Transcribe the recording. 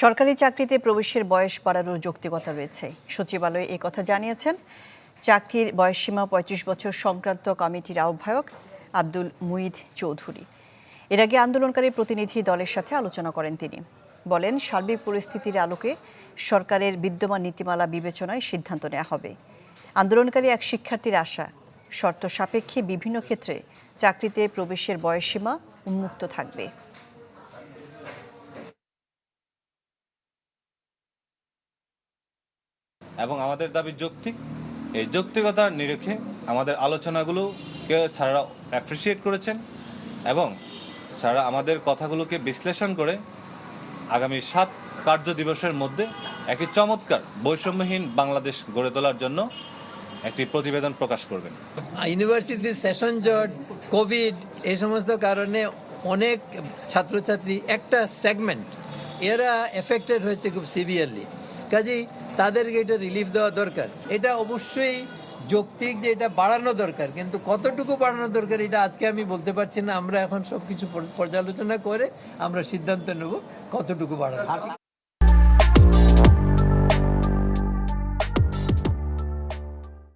সরকারি চাকরিতে প্রবেশের বয়স বাড়ানোর যৌক্তিকতা রয়েছে। সচিবালয়ে এই কথা জানিয়েছেন চাকরির বয়সসীমা ৩৫ বছর সংক্রান্ত কমিটির আহ্বায়ক আব্দুল মুঈদ চৌধুরী। এর আগে আন্দোলনকারী প্রতিনিধি দলের সাথে আলোচনা করেন তিনি। বলেন, সার্বিক পরিস্থিতির আলোকে সরকারের বিদ্যমান নীতিমালা বিবেচনায় সিদ্ধান্ত নেওয়া হবে। আন্দোলনকারী এক শিক্ষার্থীর আশা, শর্ত সাপেক্ষে বিভিন্ন ক্ষেত্রে চাকরিতে প্রবেশের বয়সসীমা উন্মুক্ত থাকবে। এবং আমাদের দাবি যৌক্তিক। এই যৌক্তিকতার নিরিখে আমাদের আলোচনাগুলোকে স্যাররা অ্যাপ্রিসিয়েট করেছেন এবং স্যাররা আমাদের কথাগুলোকে বিশ্লেষণ করে আগামী 7 কার্য দিবসের মধ্যে একটি চমৎকার বৈষম্যহীন বাংলাদেশ গড়ে তোলার জন্য একটি প্রতিবেদন প্রকাশ করবেন। ইউনিভার্সিটি সেশন জট, কোভিড, এই সমস্ত কারণে অনেক ছাত্রছাত্রী একটা সেগমেন্ট এরা এফেক্টেড হয়েছে খুব সিভিয়ারলি। কাজেই তাদেরকে এটা রিলিফ দেওয়া দরকার। এটা অবশ্যই যৌক্তিক যে এটা বাড়ানো দরকার, কিন্তু কতটুকু বাড়ানো দরকার এটা আজকে আমি বলতে পারছি না। আমরা এখন সব কিছু পর্যালোচনা করে আমরা সিদ্ধান্ত নেব কতটুকু বাড়ানো।